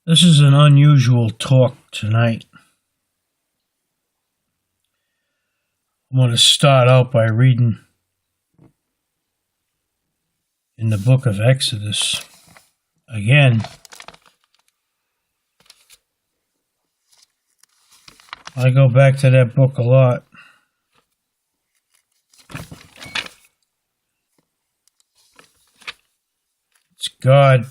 This is an unusual talk tonight. I'm going to start out by reading in the book of Exodus. Again, I go back to that book a lot. It's God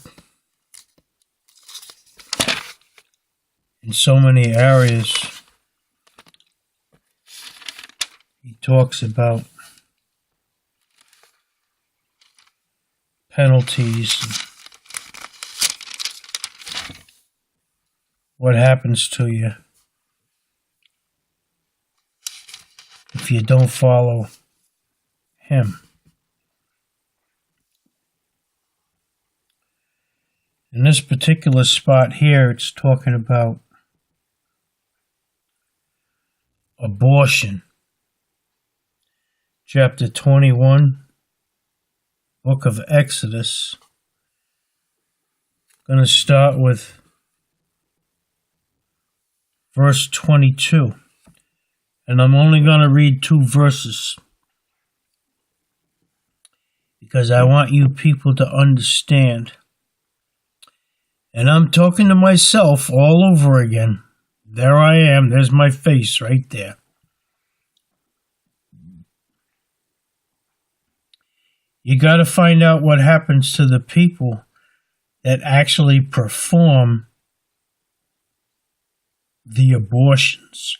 in so many areas. He talks about penalties, what happens to you if you don't follow him. In this particular spot here, it's talking about abortion. Chapter 21, book of Exodus. I'm going to start with verse 22. And I'm only going to read 2 verses because I want you people to understand. And I'm talking to myself all over again. There I am. There's my face right there. You got to find out what happens to the people that actually perform the abortions.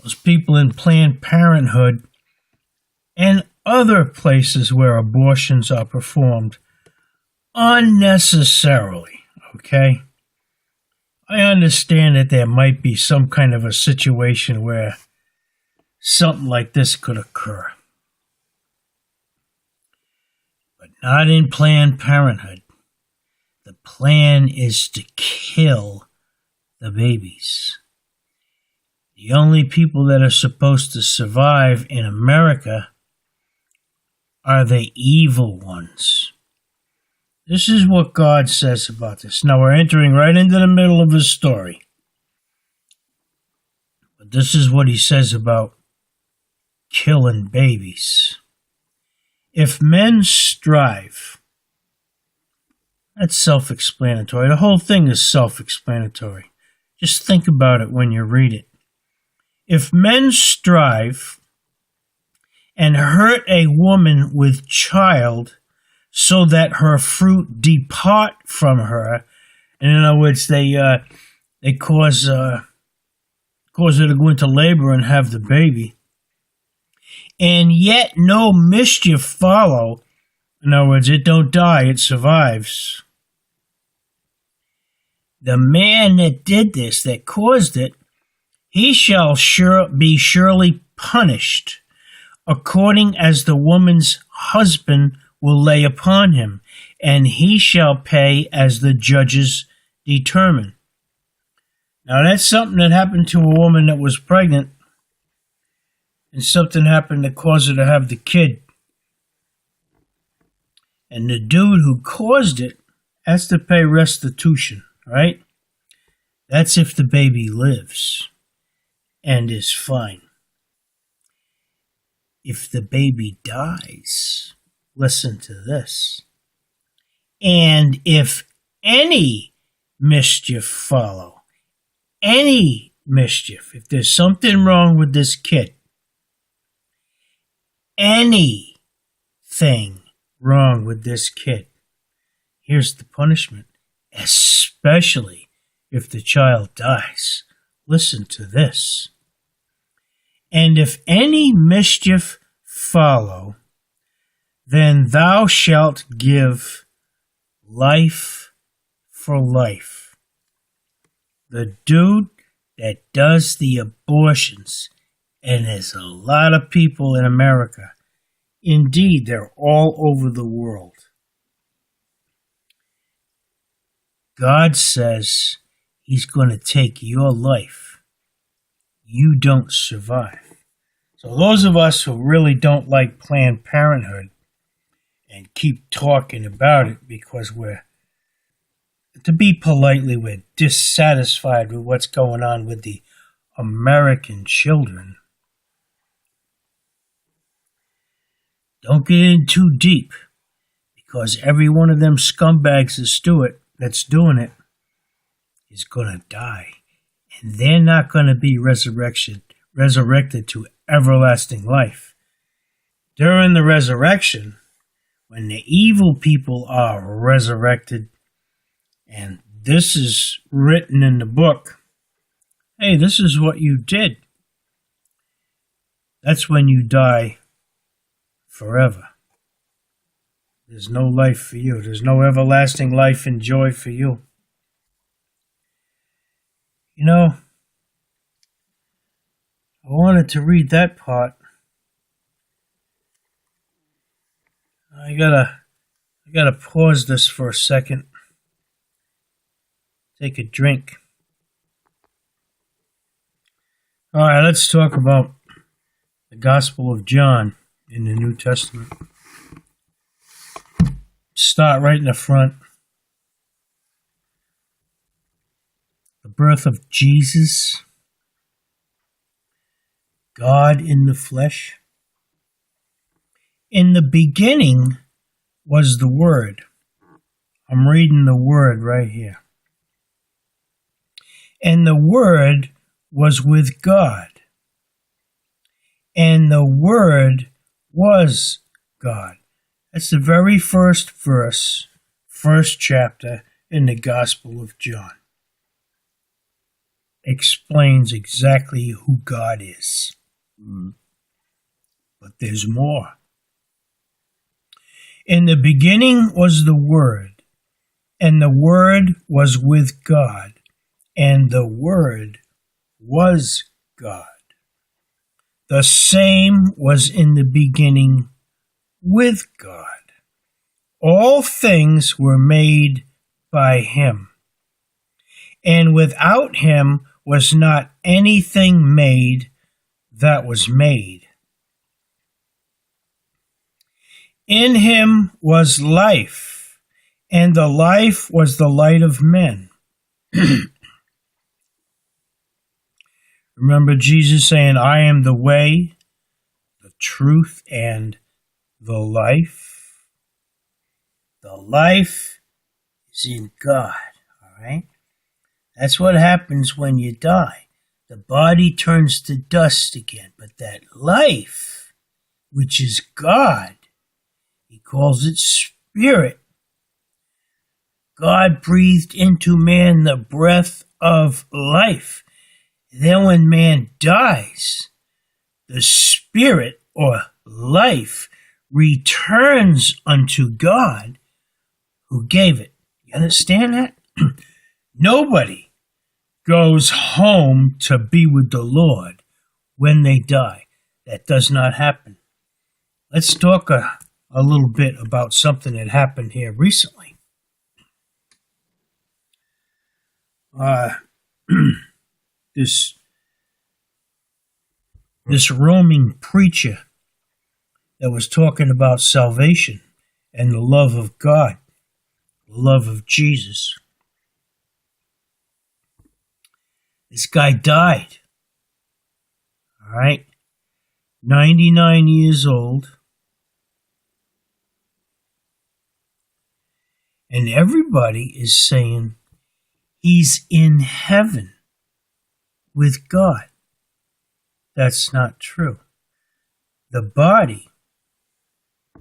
Those people in Planned Parenthood and other places where abortions are performed unnecessarily, okay? I understand that there might be some kind of a situation where something like this could occur. But not in Planned Parenthood. The plan is to kill the babies. The only people that are supposed to survive in America are the evil ones. This is what God says about this. Now we're entering right into the middle of his story. But this is what he says about killing babies. If men strive, that's self-explanatory. The whole thing is self-explanatory. Just think about it when you read it. If men strive and hurt a woman with child so that her fruit depart from her, and in other words, they cause her to go into labor and have the baby, and yet no mischief follow. In other words, it don't die, it survives. The man that did this, that caused it, he shall be surely punished, according as the woman's husband will lay upon him, and he shall pay as the judges determine. Now that's something that happened to a woman that was pregnant, and something happened that caused her to have the kid. And the dude who caused it has to pay restitution, right? That's if the baby lives and is fine. If the baby dies, listen to this, and if any mischief follow, any mischief, if there's something wrong with this kid, anything wrong with this kid, here's the punishment, especially if the child dies. Listen to this. And if any mischief follow, then thou shalt give life for life. The dude that does the abortions, and there's a lot of people in America, indeed, they're all over the world. God says he's going to take your life. You don't survive. So those of us who really don't like Planned Parenthood and keep talking about it because we're to be politely, we're dissatisfied with what's going on with the American children. Don't get in too deep, because every one of them scumbags that's doing it is going to die. And they're not going to be resurrected to everlasting life. During the resurrection, when the evil people are resurrected, and this is written in the book, hey, this is what you did. That's when you die forever. There's no life for you. There's no everlasting life and joy for you. You know, I wanted to read that part. I gotta pause this for a second. Take a drink. All right, let's talk about the Gospel of John in the New Testament. Start right in the front. The birth of Jesus, God in the flesh. In the beginning was the Word. I'm reading the Word right here. And the Word was with God. And the Word was God. That's the very first verse, first chapter in the Gospel of John. Explains exactly who God is. But there's more. In the beginning was the Word, and the Word was with God, and the Word was God. The same was in the beginning with God. All things were made by Him, and without Him was not anything made that was made. In Him was life, and the life was the light of men. Remember Jesus saying, I am the way, the truth, and the life. The life is in God, all right? That's what happens when you die. The body turns to dust again, but that life, which is God, He calls it spirit. God breathed into man the breath of life. Then when man dies, the spirit or life returns unto God who gave it. You understand that? Nobody goes home to be with the Lord when they die. That does not happen. Let's talk a little bit about something that happened here recently. This roaming preacher that was talking about salvation and the love of God, the love of Jesus. This guy died, all right, 99 years old, and everybody is saying he's in heaven with God. That's not true. The body,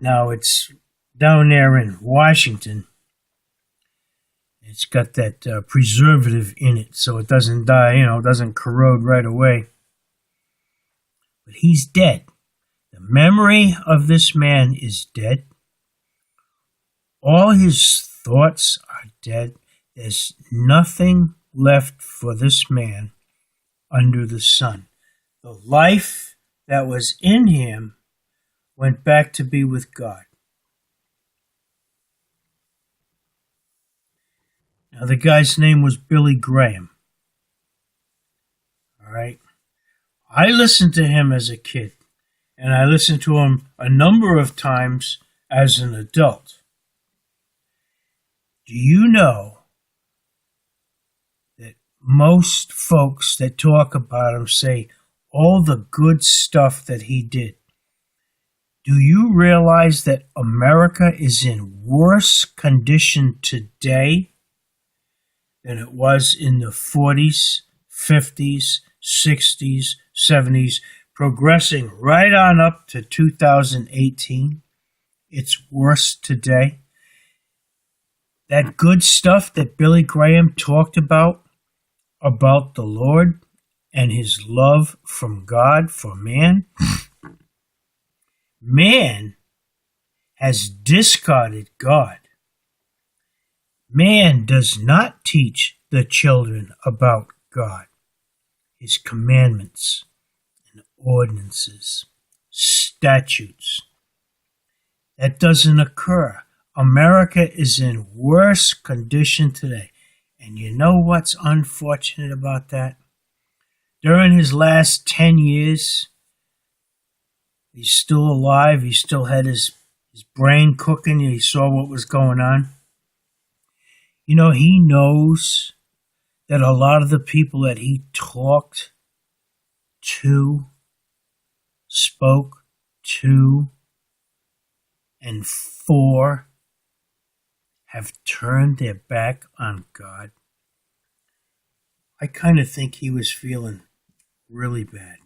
now it's down there in Washington. It's got that preservative in it so it doesn't die, it doesn't corrode right away. But he's dead. The memory of this man is dead. All his thoughts are dead. There's nothing left for this man under the sun. The life that was in him went back to be with God. Now, the guy's name was Billy Graham. All right. I listened to him as a kid, and I listened to him a number of times as an adult. Do you know most folks that talk about him say all the good stuff that he did. Do you realize that America is in worse condition today than it was in the 40s, 50s, 60s, 70s, progressing right on up to 2018? It's worse today. That good stuff that Billy Graham talked about the Lord and his love from God for man, man has discarded God. Man does not teach the children about God, his commandments and ordinances, statutes. That doesn't occur. America is in worse condition today. And you know what's unfortunate about that? During his last 10 years, he's still alive. He still had his brain cooking. He saw what was going on. You know, he knows that a lot of the people that he talked to, spoke to, and for have turned their back on God. I kind of think he was feeling really bad.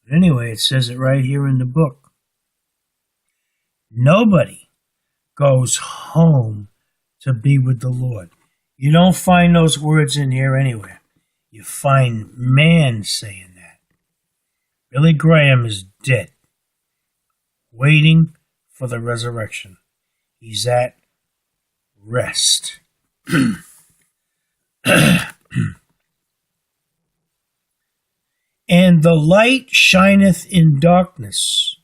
But anyway, it says it right here in the book. Nobody goes home to be with the Lord. You don't find those words in here anywhere. You find man saying that. Billy Graham is dead, waiting for the resurrection. He's at rest. And the light shineth in darkness,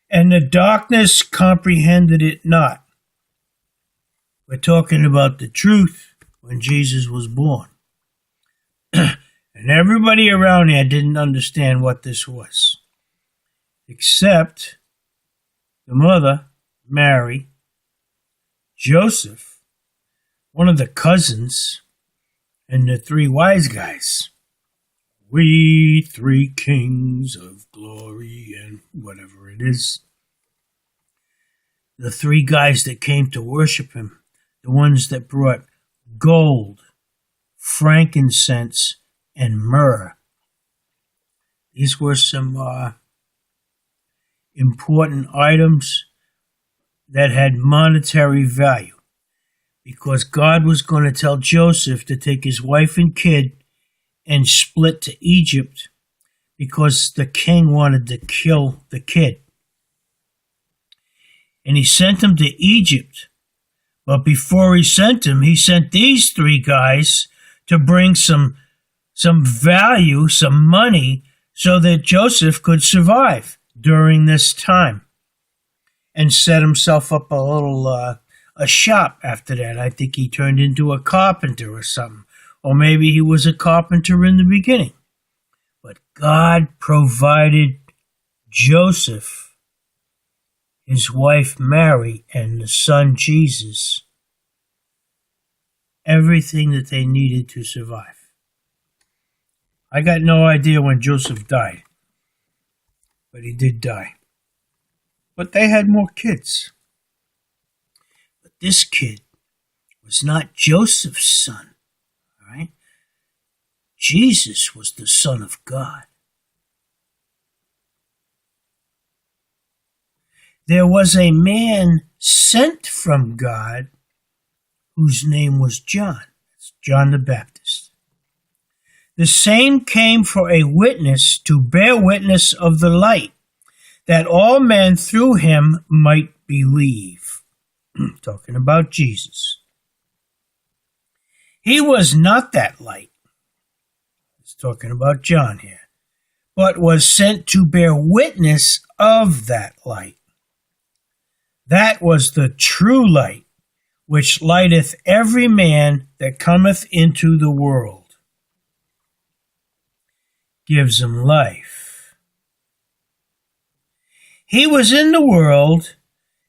and the darkness comprehended it not. We're talking about the truth when Jesus was born. And everybody around here didn't understand what this was, except the mother, Mary, Joseph, one of the cousins, and the three wise guys. We three kings of glory and whatever it is. The three guys that came to worship him, the ones that brought gold, frankincense, and myrrh. These were some important items that had monetary value, because God was going to tell Joseph to take his wife and kid and split to Egypt because the king wanted to kill the kid. And he sent him to Egypt. But before he sent him, he sent these three guys to bring some value, some money, so that Joseph could survive during this time, and set himself up a little a shop after that. I think he turned into a carpenter or something. Or maybe he was a carpenter in the beginning. But God provided Joseph, his wife Mary, and the son Jesus everything that they needed to survive. I got no idea when Joseph died, but he did die. But they had more kids. But this kid was not Joseph's son. Right? Jesus was the Son of God. There was a man sent from God whose name was John. That's John the Baptist. The same came for a witness to bear witness of the light, that all men through him might believe. Talking about Jesus. He was not that light. It's talking about John here. But was sent to bear witness of that light. That was the true light, which lighteth every man that cometh into the world. Gives him life. He was in the world,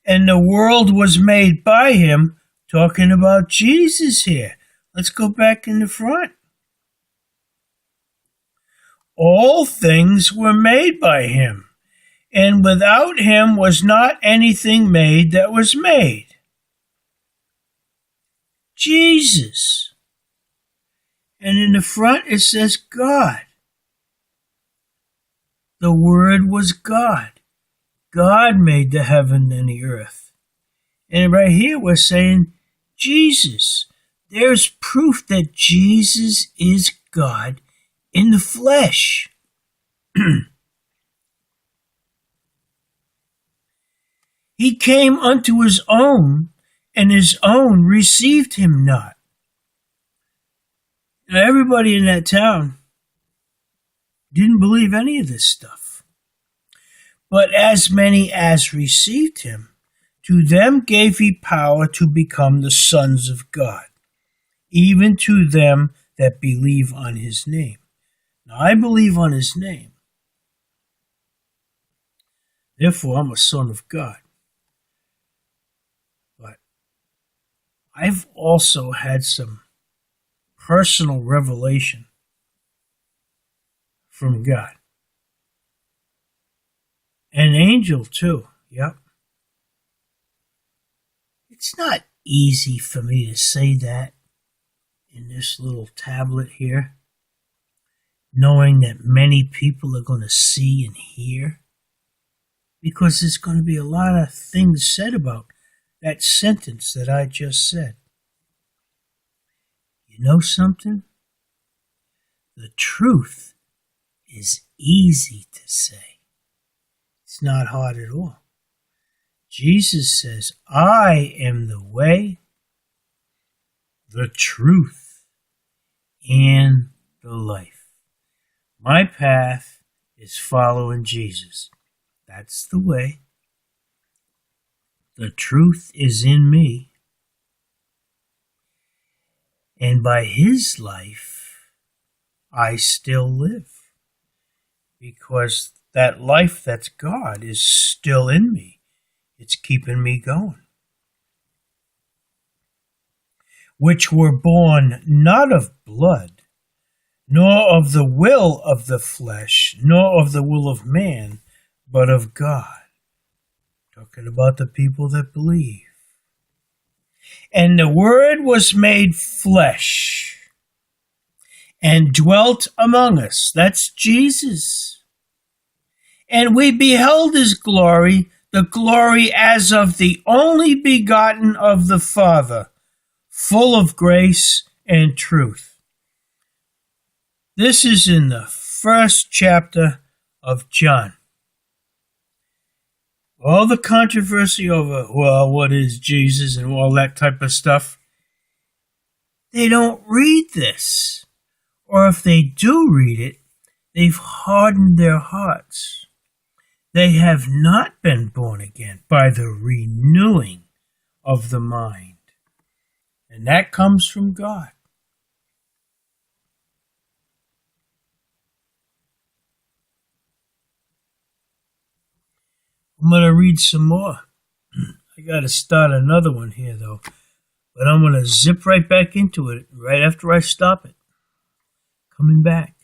and the world was made by him, talking about Jesus here. Let's go back in the front. All things were made by him, and without him was not anything made that was made. Jesus. And in the front it says God. The Word was God. God made the heaven and the earth. And right here we're saying Jesus. There's proof that Jesus is God in the flesh. He came unto his own, and his own received him not. Now, everybody in that town didn't believe any of this stuff. But as many as received him, to them gave he power to become the sons of God, even to them that believe on his name. Now, I believe on his name. Therefore, I'm a son of God. But I've also had some personal revelation from God. An angel, too. Yep. It's not easy for me to say that in this little tablet here, knowing that many people are going to see and hear, because there's going to be a lot of things said about that sentence that I just said. You know something? The truth is easy to say. It's not hard at all. Jesus says, I am the way, the truth, and the life. My path is following Jesus. That's the way. The truth is in me. And by his life, I still live. Because that life that's God is still in me. It's keeping me going. Which were born not of blood, nor of the will of the flesh, nor of the will of man, but of God. Talking about the people that believe. And the Word was made flesh and dwelt among us. That's Jesus. And we beheld his glory, the glory as of the only begotten of the Father, full of grace and truth. This is in the first chapter of John. All the controversy over, well, what is Jesus and all that type of stuff, they don't read this. Or if they do read it, they've hardened their hearts. They have not been born again by the renewing of the mind. And that comes from God. I'm going to read some more. I got to start another one here, though. But I'm going to zip right back into it right after I stop it. Coming back.